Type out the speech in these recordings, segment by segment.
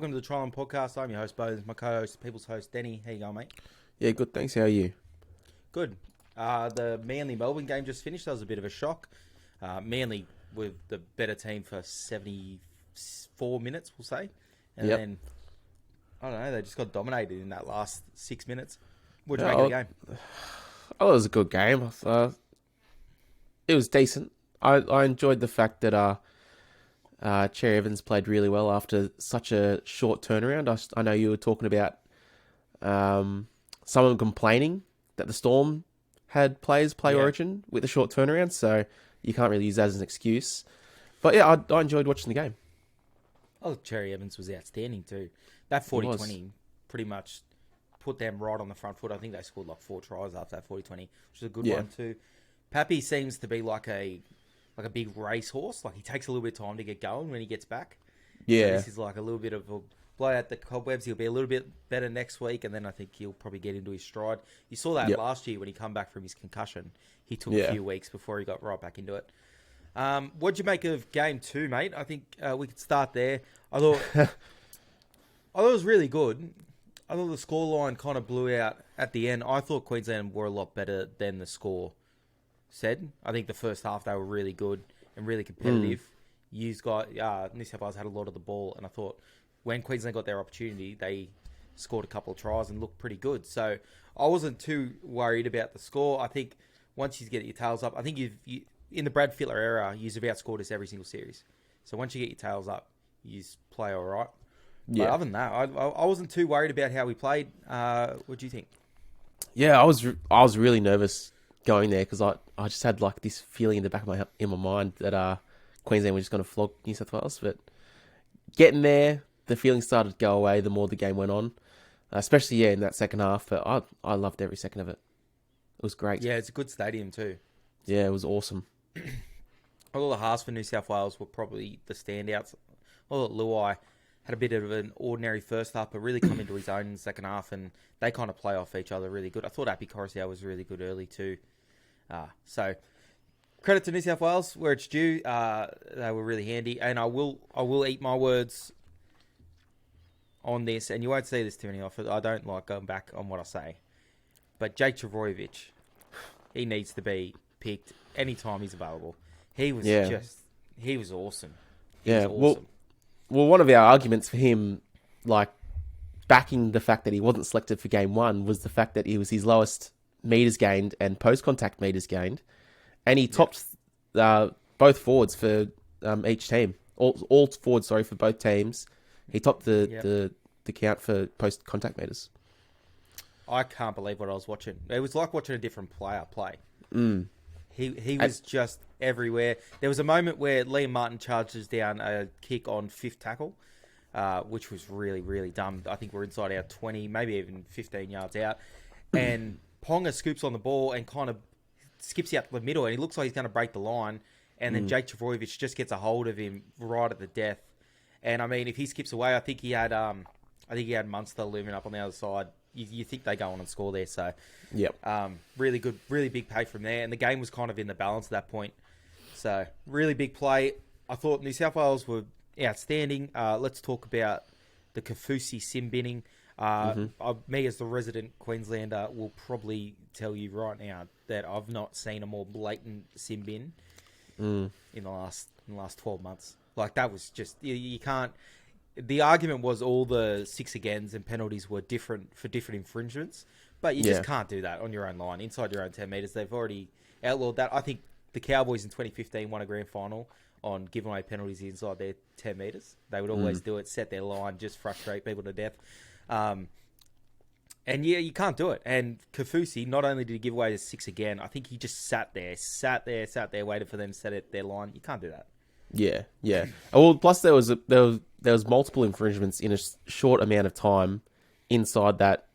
Welcome to the Trial Podcast. I'm your host, Bones. My co-host, People's host, Denny. How you going, mate? Yeah, good. Thanks. How are you? Good. The Manly-Melbourne game just finished. That was a bit of a shock. Manly with the better team for 74 minutes, we'll say. And Yep. then, I don't know, they just got dominated in that last 6 minutes. What'd Yeah, you make of the game? I thought it was a good game. I thought it was decent. I enjoyed the fact that Cherry Evans played really well after such a short turnaround. I know you were talking about someone complaining that the Storm had players play Yeah. Origin with a short turnaround, so you can't really use that as an excuse. But yeah, I enjoyed watching the game. Oh, Cherry Evans was outstanding too. That 40-20 pretty much put them right on the front foot. I think they scored like 4 tries after that 40-20, which is a good Yeah. one too. Pappy seems to be like a big racehorse. Like he takes a little bit of time to get going when he gets back. So Yeah, this is like a little bit of a blow out the cobwebs. He'll be a little bit better next week, and then I think he'll probably get into his stride. You saw that Yep. last year when he come back from his concussion. He took Yeah. a few weeks before he got right back into it. What'd you make of game 2, mate? I think we could start there. I thought it was really good. I thought the scoreline kind of blew out at the end. I thought Queensland were a lot better than the score said. I think the first half they were really good and really competitive. New South Wales had a lot of the ball, and I thought when Queensland got their opportunity, they scored a couple of tries and looked pretty good. So I wasn't too worried about the score. I think once you get your tails up, I think you in the Brad Fittler era, you've outscored us every single series. So once you get your tails up, you play all right. But yeah, other than that, I wasn't too worried about how we played. What do you think? yeah. I was really nervous going there because I just had like this feeling in the back of my mind that Queensland were just going to flog New South Wales. But getting there, the feeling started to go away the more the game went on, especially in that second half. But I loved every second of it. It was great. Yeah, it's a good stadium too. Yeah, it was awesome. All the halves for New South Wales were probably the standouts. Well, Luai had a bit of an ordinary first half, but really come into his own in the second half, and they kind of play off each other really good. I thought Api Coruscant was really good early too. So credit to New South Wales where it's due. They were really handy, and I will eat my words on this, and you won't see this too many often. I don't like going back on what I say, but Jake Trbojevic, he needs to be picked anytime he's available. He was he was awesome. He was awesome. Well, one of our arguments for him, like backing the fact that he wasn't selected for game 1, was the fact that it was his lowest meters gained and post-contact meters gained, and he topped both forwards for each team. All forwards, sorry, for both teams. He topped the count for post-contact meters. I can't believe what I was watching. It was like watching a different player play. He was just everywhere. There was a moment where Liam Martin charges down a kick on 5th tackle, which was really, really dumb. I think we're inside our 20, maybe even 15 yards out. And Ponga scoops on the ball and kind of skips out the middle, and he looks like he's going to break the line. And then Jake Trbojevic just gets a hold of him right at the death. And I mean, if he skips away, I think he had Munster looming up on the other side. You think they go on and score there. So, Yep. really good, really big pay from there. And the game was kind of in the balance at that point. So, really big play. I thought New South Wales were outstanding. Let's talk about the Kaufusi sin binning. Me, as the resident Queenslander, will probably tell you right now that I've not seen a more blatant sin bin in the last 12 months. Like, that was just, you can't. The argument was all the 6 agains and penalties were different for different infringements, but you just can't do that on your own line, inside your own 10 metres. They've already outlawed that. I think the Cowboys in 2015 won a grand final on giving away penalties inside their 10 metres. They would always do it, set their line, just frustrate people to death. And yeah, you can't do it. And Kaufusi, not only did he give away the 6 again, I think he just sat there, waited for them to set their line. You can't do that. Yeah. Well, plus there was multiple infringements in a short amount of time inside that,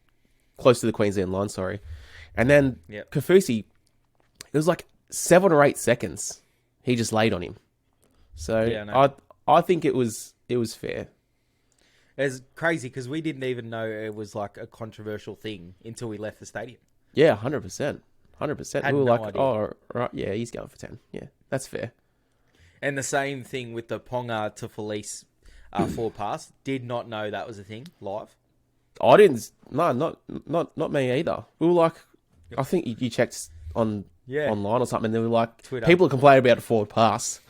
close to the Queensland line, sorry. And then Kaufusi, it was like 7 or 8 seconds he just laid on him. So I think it was fair. It's crazy because we didn't even know it was like a controversial thing until we left the stadium. Yeah, 100%. 100%. Had We were no like, idea. oh, right, yeah, he's going for 10. Yeah, that's fair. And the same thing with the Ponga to Felice forward pass. Did not know that was a thing live. I didn't. No, not me either. We were like, I think you checked online or something, and they were like, Twitter. people complain about a forward pass.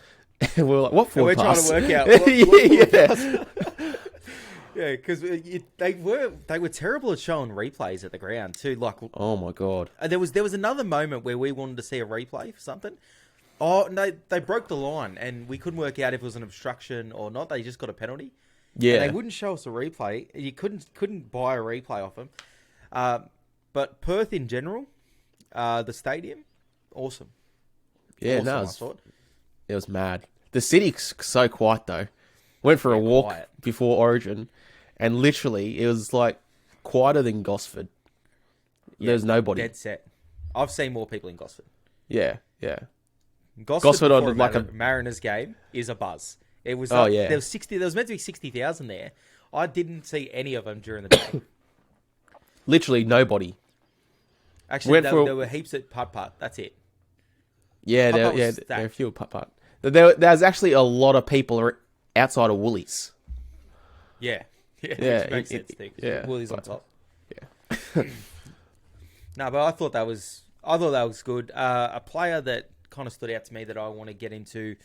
And we were like, what forward pass? We're trying to work out. What Yeah. Yeah, because they were terrible at showing replays at the ground too. Like, Oh my god. there was another moment where we wanted to see a replay for something. Oh no, they broke the line and we couldn't work out if it was an obstruction or not. They just got a penalty. Yeah. And they wouldn't show us a replay. You couldn't buy a replay off them. But Perth in general, the stadium, awesome. Yeah, Awesome, no, I thought. it was mad. The city's so quiet though. Went for a walk quiet. before Origin, and literally it was like quieter than Gosford. There's nobody. Dead set. I've seen more people in Gosford. Yeah. Gosford on before like a Mariners game is a buzz. It was. Oh, yeah. There was 60. There was meant to be 60,000 there. I didn't see any of them during the day. Literally nobody. Actually, there were heaps at putt. That's it. Yeah, Putt-putt was there are a stacked. few putt. There's actually a lot of people outside of Woolies. Yeah. Yeah, Which makes sense. Too, yeah, Willie's on but- top. Yeah. No, but I thought that was good. A player that kind of stood out to me that I want to get into.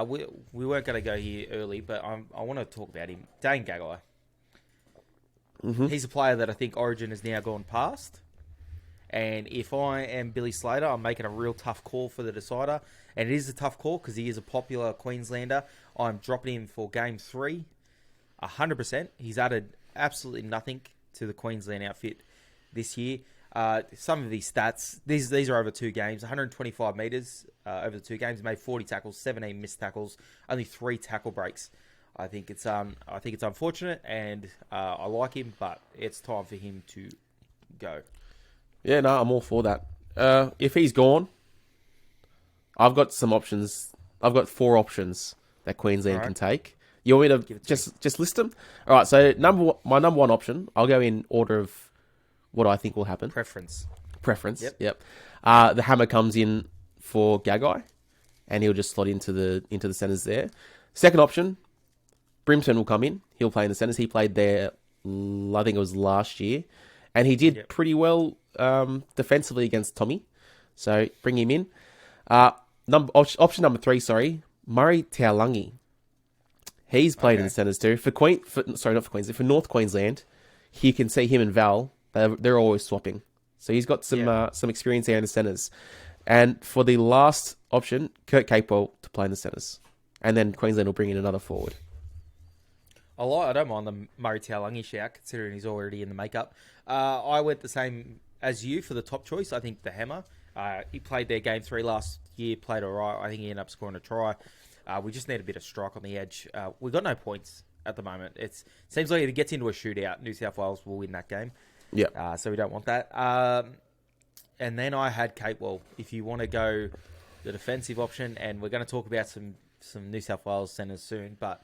We weren't going to go here early, but I want to talk about him. Dane Gagai. Mm-hmm. He's a player that I think Origin has now gone past. And if I am Billy Slater, I'm making a real tough call for the decider. And it is a tough call because he is a popular Queenslander. I'm dropping him for Game 3. 100%. He's added absolutely nothing to the Queensland outfit this year. Some of these stats, these are over 2 games. 125 metres over the 2 games. Made 40 tackles, 17 missed tackles, only 3 tackle breaks. I think it's unfortunate, and I like him, but it's time for him to go. Yeah, no, I'm all for that. If he's gone, I've got some options. I've got 4 options that Queensland can take. You want me to just list them? All right, so my number 1 option, I'll go in order of what I think will happen. Preference. Yep. The hammer comes in for Gagai, and he'll just slot into the centres there. Second option, Brimton will come in. He'll play in the centres. He played there, I think it was last year, and he did pretty well defensively against Tommy. So bring him in. Option number 3, Murray Taulagi. He's played in the centres too. For North Queensland, you can see him and Val. They're always swapping. So he's got some experience there in the centres. And for the last option, Kurt Capewell to play in the centres. And then Queensland will bring in another forward. I don't mind the Murray Taulagi shout, considering he's already in the makeup. I went the same as you for the top choice. I think the hammer. He played their Game 3 last year, played all right. I think he ended up scoring a try. We just need a bit of strike on the edge. We've got no points at the moment. It seems like if it gets into a shootout, New South Wales will win that game. Yeah. So we don't want that. And then I had Capewell. If you want to go the defensive option, and we're going to talk about some New South Wales centres soon, but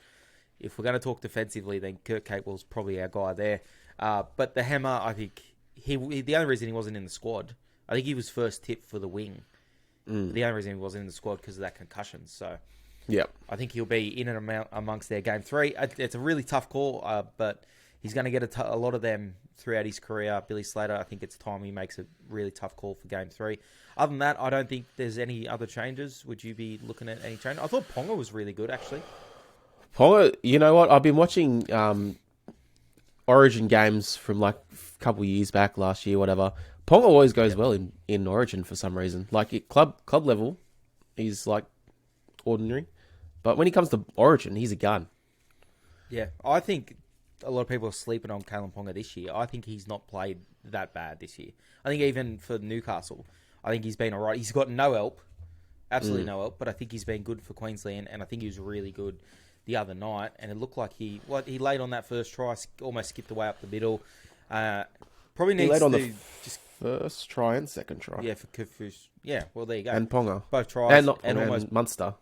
if we're going to talk defensively, then Kurt Capewell's probably our guy there. But the hammer, I think, the only reason he wasn't in the squad, I think he was first tipped for the wing. The only reason he wasn't in the squad because of that concussion. So I think he'll be in and amongst their Game 3. It's a really tough call, but he's going to get a lot of them throughout his career. Billy Slater, I think it's time he makes a really tough call for Game 3. Other than that, I don't think there's any other changes. Would you be looking at any change? I thought Ponga was really good, actually. Ponga, you know what? I've been watching Origin games from like a couple of years back, last year, whatever. Ponga always goes well in Origin for some reason. Like at club level, he's like ordinary. But when he comes to Origin, he's a gun. Yeah, I think a lot of people are sleeping on Kalen Ponga this year. I think he's not played that bad this year. I think even for Newcastle, I think he's been all right. He's got no help, absolutely no help, but I think he's been good for Queensland, and I think he was really good the other night, and it looked like he laid on that first try, almost skipped away up the middle. Probably needs he laid on to the first try and second try. Yeah, for Kaufusi. Yeah, well, there you go. And Ponga. Both tries. And almost Munster.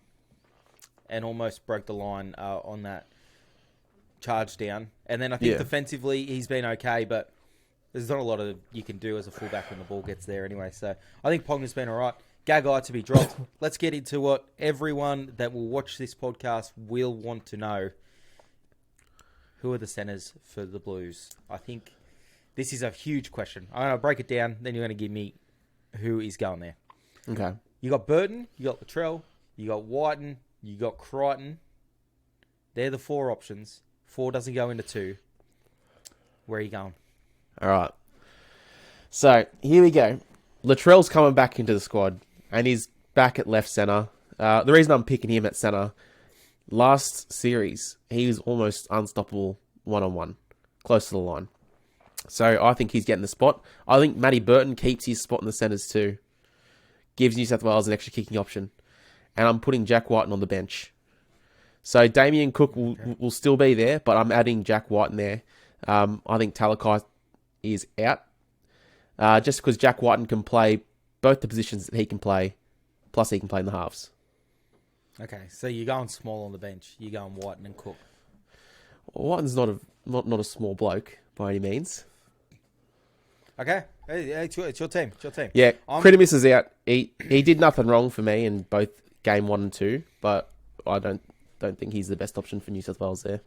And almost broke the line on that charge down. And then I think defensively, he's been okay, but there's not a lot of you can do as a fullback when the ball gets there anyway. So I think Ponga's been all right. Gagai to be dropped. Let's get into what everyone that will watch this podcast will want to know. who are the centres for the Blues? I think this is a huge question. I'm going to break it down, then you're going to give me who is going there. Okay. You got Burton, you got Latrell, you got Whiten, you got Crichton. They're the 4 options. 4 doesn't go into 2. Where are you going? All right. So here we go. Latrell's coming back into the squad, and he's back at left centre. The reason I'm picking him at centre, last series, he was almost unstoppable one-on-one, close to the line. So I think he's getting the spot. I think Matty Burton keeps his spot in the centres too. Gives New South Wales an extra kicking option. And I'm putting Jack Whiten on the bench. So Damien Cook will still be there, but I'm adding Jack Whiten there. I think Talakai is out. Just because Jack Whiten can play both the positions that he can play, plus he can play in the halves. Okay, so you're going small on the bench. You're going Whiten and Cook. Whiten's not a small bloke by any means. Okay, it's your team. It's your team. Yeah, Critimus is out. He did nothing wrong for me in both game 1 and 2, but I don't think he's the best option for New South Wales there.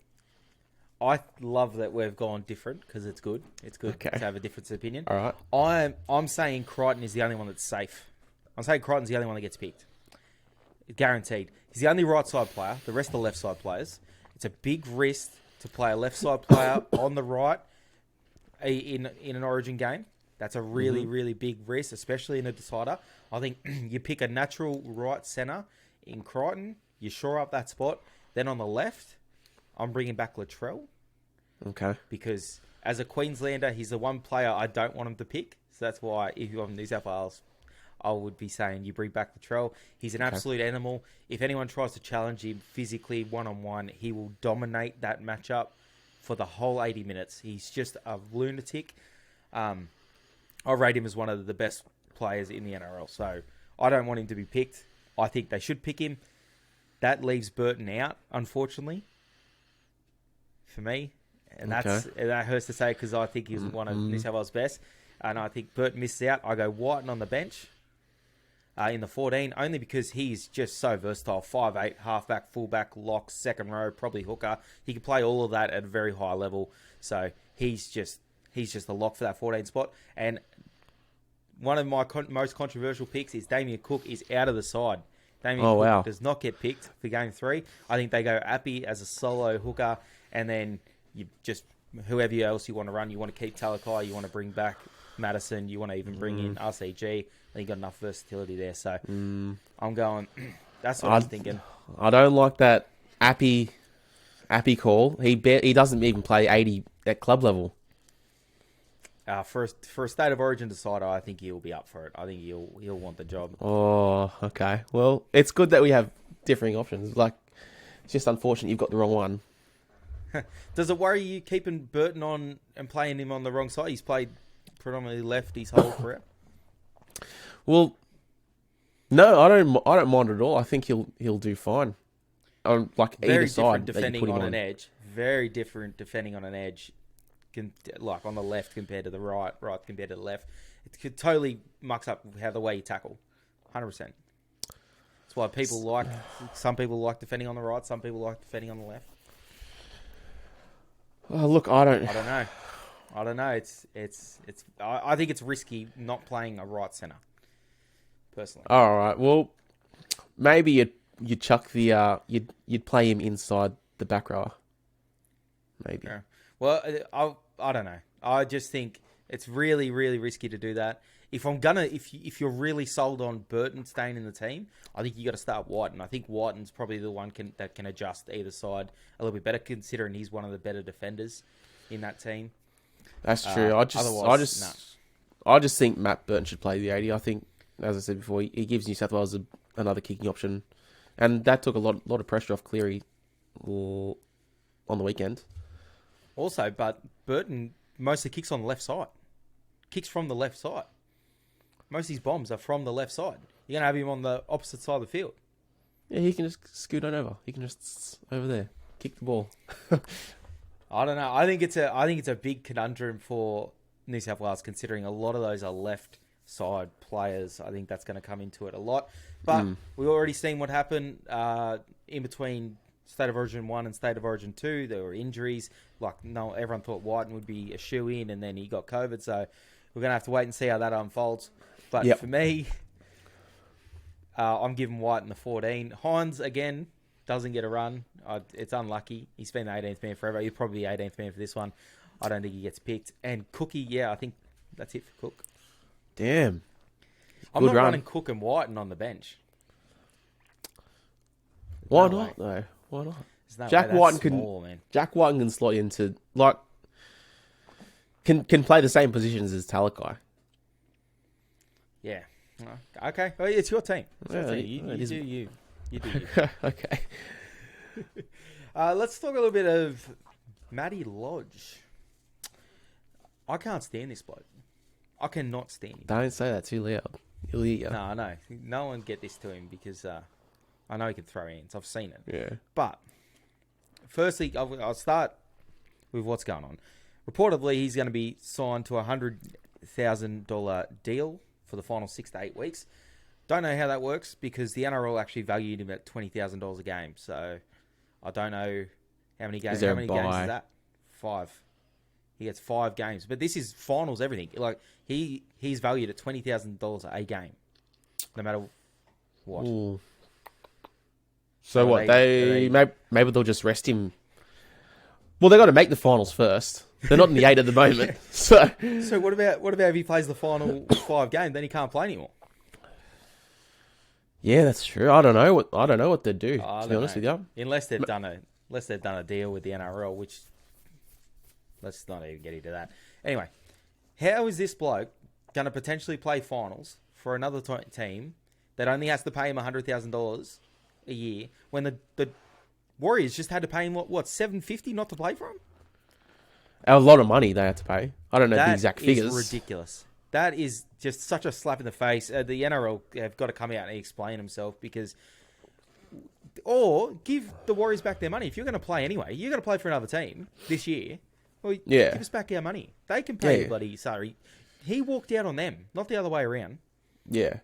I love that we've gone different because it's good. It's good to have a difference of opinion. All right. I'm saying Crichton is the only one that's safe. I'm saying Crichton's the only one that gets picked. Guaranteed. He's the only right side player. The rest are left side players. It's a big risk to play a left side player on the right in an Origin game. That's a really, really big risk, especially in a decider. I think you pick a natural right centre in Crichton. You shore up that spot. Then on the left, I'm bringing back Latrell. Okay. Because as a Queenslander, he's the one player I don't want him to pick. So that's why if you're from New South Wales, I would be saying you bring back Latrell. He's an absolute animal. If anyone tries to challenge him physically one-on-one, he will dominate that matchup for the whole 80 minutes. He's just a lunatic. I rate him as one of the best players in the NRL. So I don't want him to be picked. I think they should pick him. That leaves Burton out, unfortunately, for me. And that hurts to say because I think he's one of New South Wales' best. And I think Burton misses out. I go Whiten on the bench in the 14, only because he's just so versatile. 5'8", halfback, fullback, lock, second row, probably hooker. He can play all of that at a very high level. So he's just a lock for that 14 spot. And one of my most controversial picks is Damien Cook is out of the side. Damien Cook does not get picked for game 3. I think they go Appy as a solo hooker, and then you just whoever else you want to run. You want to keep Talakai, you want to bring back Madison, you want to even bring in RCG. I think you got enough versatility there. So I'm going. That's what I'm thinking. I don't like that Appy call. He doesn't even play 80 at club level. For a State of Origin decider, I think he'll be up for it. I think he'll want the job. Oh, okay. Well, it's good that we have differing options. Like, it's just unfortunate you've got the wrong one. Does it worry you keeping Burton on and playing him on the wrong side? He's played predominantly left his whole career. Well, no, I don't mind at all. I think he'll do fine. Like very either side, different defending on an edge. Very different defending on an edge. Like on the left compared to the right compared to the left. It totally mucks up how the way you tackle. 100%. That's why some people like defending on the right, some people like defending on the left. Look, I don't know. I think it's risky not playing a right centre. Personally. All right. Well, maybe you chuck the you'd play him inside the back rower. Maybe. Yeah. Well, I don't know. I just think it's really, really risky to do that. If you're really sold on Burton staying in the team, I think you got to start Whiten. I think Whiten's probably the one that can adjust either side a little bit better, considering he's one of the better defenders in that team. That's true. I just think Matt Burton should play the 80. I think, as I said before, he gives New South Wales another kicking option, and that took a lot of pressure off Cleary on the weekend. Also, but Burton mostly kicks on the left side. Kicks from the left side. Most of his bombs are from the left side. You're going to have him on the opposite side of the field. Yeah, he can just scoot on over. He can just over there kick the ball. I don't know. I think it's a big conundrum for New South Wales, considering a lot of those are left side players. I think that's going to come into it a lot. But we've already seen what happened in between State of Origin 1 and State of Origin 2, there were injuries. Like, no, everyone thought Whiten would be a shoe-in, and then he got COVID. So we're going to have to wait and see how that unfolds. But for me, I'm giving Whiten the 14. Hines, again, doesn't get a run. It's unlucky. He's been the 18th man forever. He's probably the 18th man for this one. I don't think he gets picked. And Cookie, I think that's it for Cook. Damn. I'm not running Cook and Whiten on the bench. Why not, though? Why not? No Jack Whiten can slot into, like, can play the same positions as Talakai. Yeah. Okay. Well, it's your team. You do you. Okay. Let's talk a little bit of Matty Lodge. I can't stand this bloke. I cannot stand him. Don't say that too loud. He'll hear you. No, I know. No one get this to him because I know he can throw hands. I've seen it. Yeah. But firstly, I'll start with what's going on. Reportedly, he's going to be signed to a $100,000 deal for the final 6 to 8 weeks. Don't know how that works because the NRL actually valued him at $20,000 a game. So I don't know how many games. How many games is that? 5. He gets 5 games, but this is finals. Everything like he's valued at $20,000 a game, no matter what. Ooh. So what? Maybe they'll just rest him. Well, they got to make the finals first. They're not in the 8 at the moment. So what about if he plays the final 5 games? Then he can't play anymore. Yeah, that's true. I don't know what they'd do. To be honest with you, unless they've done a deal with the NRL, which let's not even get into that. Anyway, how is this bloke going to potentially play finals for another team that only has to pay him $100,000 a year when the Warriors just had to pay him what $750 not to play for him? A lot of money they had to pay. I don't know the exact figures. That is ridiculous. That is just such a slap in the face. The NRL have got to come out and explain himself because, or give the Warriors back their money. If you're going to play anyway, you're going to play for another team this year. Well, give us back our money. They can pay bloody salary. He walked out on them, not the other way around. Yeah.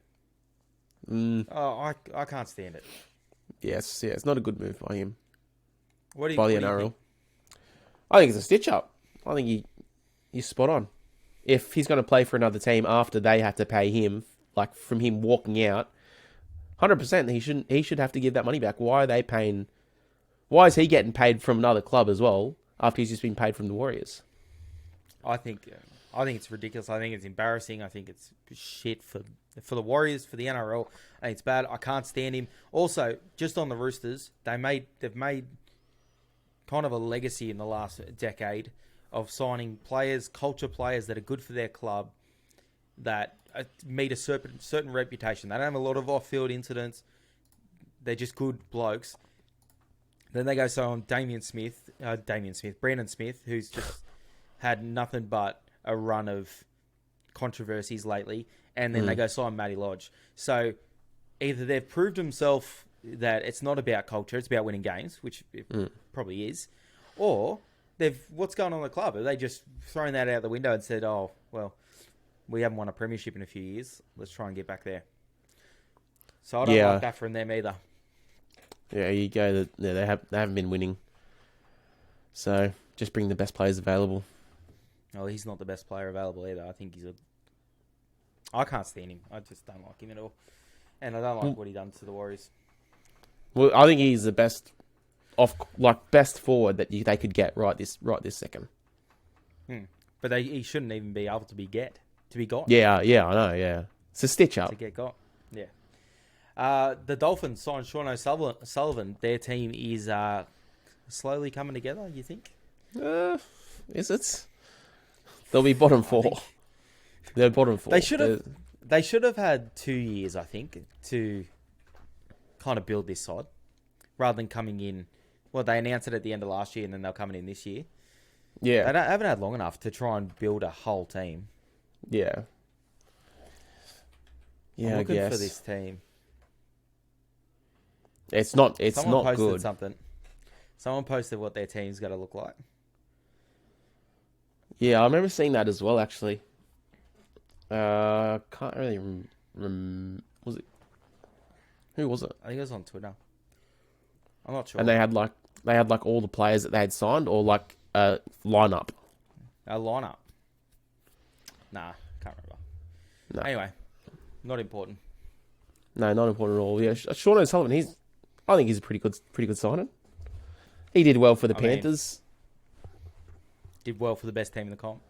Oh, I can't stand it. Yes, it's not a good move by him. What do you by the NRL? I think it's a stitch up. I think he's spot on. If he's going to play for another team after they have to pay him, like from him walking out, 100% he should have to give that money back. Why are they paying? Why is he getting paid from another club as well after he's just been paid from the Warriors? I think it's ridiculous. I think it's embarrassing. I think it's shit for the Warriors, for the NRL. I think it's bad. I can't stand him. Also, just on the Roosters, they've made kind of a legacy in the last decade of signing players, culture players that are good for their club, that meet a certain reputation. They don't have a lot of off-field incidents. They're just good blokes. Then they go sign Brandon Smith, who's just had nothing but a run of controversies lately. And then they go sign Matty Lodge. So either they've proved themselves that it's not about culture, it's about winning games, which it probably is, or what's going on in the club? Are they just thrown that out the window and said, oh, well, we haven't won a premiership in a few years. Let's try and get back there. So I don't like that from them either. Yeah, you go. They haven't been winning. So just bring the best players available. No, he's not the best player available either. I think I can't stand him. I just don't like him at all. And I don't like what he done to the Warriors. Well, I think he's the best forward that they could get right this second. But he shouldn't even be able to be got. Yeah, I know. Yeah, it's a stitch up to get got. Yeah. The Dolphins signed Sean O'Sullivan. Their team is slowly coming together. You think? Is it? They'll be bottom 4. They're bottom 4. They should have had 2 years, I think, to kind of build this side, rather than coming in. Well, they announced it at the end of last year, and then they're coming in this year. Yeah, they haven't had long enough to try and build a whole team. Yeah. I'm looking for this team. It's not Someone not posted good. Something. Someone posted what their team's got to look like. Yeah, I remember seeing that as well. Actually, can't really was it? Who was it? I think it was on Twitter. I'm not sure. And they had like all the players that they had signed, or like a lineup. A lineup. Nah, can't remember. No. Anyway, not important. No, not important at all. Yeah, Sean O'Sullivan. I think he's a pretty good signing. He did well for the Panthers. Did well for the best team in the comp.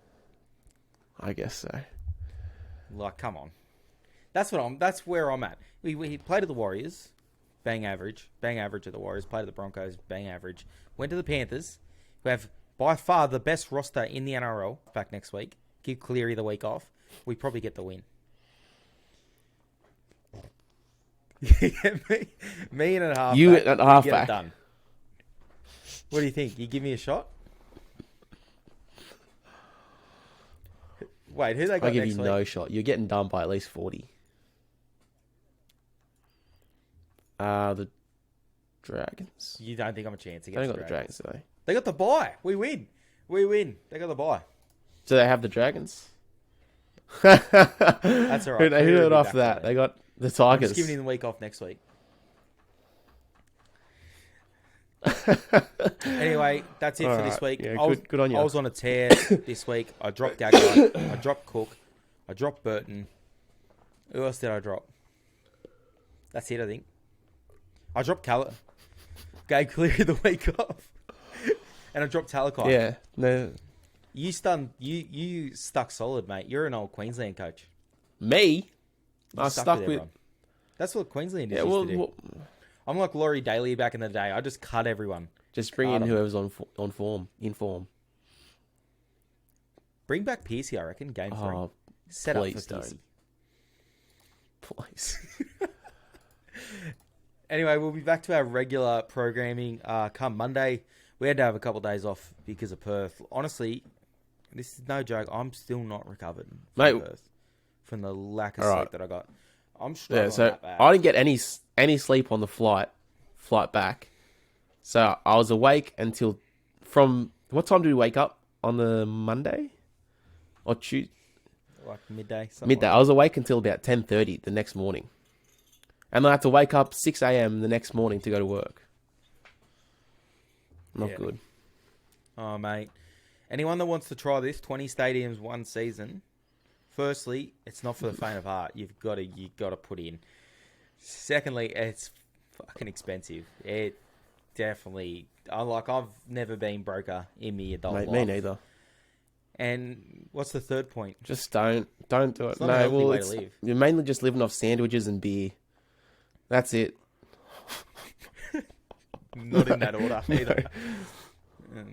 I guess so. Like, come on. That's where I'm at. He played at the Warriors, bang average at the Warriors. Played at the Broncos, bang average. Went to the Panthers, who have by far the best roster in the NRL. Back next week. Give Cleary the week off. We probably get the win. me and a half. You at halfback. Get it done. What do you think? You give me a shot? Wait, who they got I give next you week? no shot. You're getting done by at least 40. The Dragons. You don't think I'm a chance They against got the Dragons, do they? They got the bye. We win. They got the bye. Do they have the Dragons? That's all right. Who got after that? They got the I'm Tigers. just giving you the week off next week. Anyway, that's it for this week. Yeah, I was, good on you. I was on a tear this week. I dropped Gagai. I dropped Cook. I dropped Burton. Who else did I drop? That's it, I think. I dropped Gave Cleary the week off. And I dropped Talakai. Yeah, no. You stuck solid, mate. You're an old Queensland coach. Me? You I stuck with. everyone. That's what Queensland Yeah, used to do. I'm like Laurie Daly back in the day. I just cut everyone. Just bring in whoever's in form. Bring back Piercy, I reckon. Game 3. Set up for Piercy. Please. Anyway, we'll be back to our regular programming come Monday. We had to have a couple of days off because of Perth. Honestly, this is no joke. I'm still not recovered from Perth from the lack of sleep that I got. I'm struggling. Yeah, so that bad. I didn't get any sleep on the flight back. So I was awake until from what time did we wake up on the Monday or Tuesday? Like midday. Midday. I was awake until about 10:30 the next morning, and I had to wake up 6 a.m. the next morning to go to work. Not good. Oh, mate. Anyone that wants to try this, 20 stadiums, one season. Firstly, it's not for the faint of heart. You've got to put in. Secondly, it's fucking expensive. It definitely. I've never been broker in my adult life. Me neither. And what's the third point? Just don't do it. It's not a healthy way to live. You're mainly just living off sandwiches and beer. That's it. Not in that order either.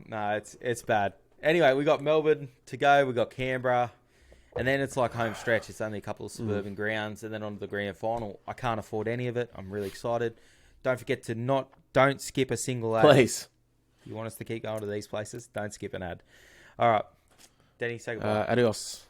No, it's bad. Anyway, we got Melbourne to go. We got Canberra. And then it's like home stretch. It's only a couple of suburban grounds. And then on to the grand final. I can't afford any of it. I'm really excited. Don't forget to don't skip a single ad. Please. You want us to keep going to these places? Don't skip an ad. All right. Denny, say goodbye. Adios.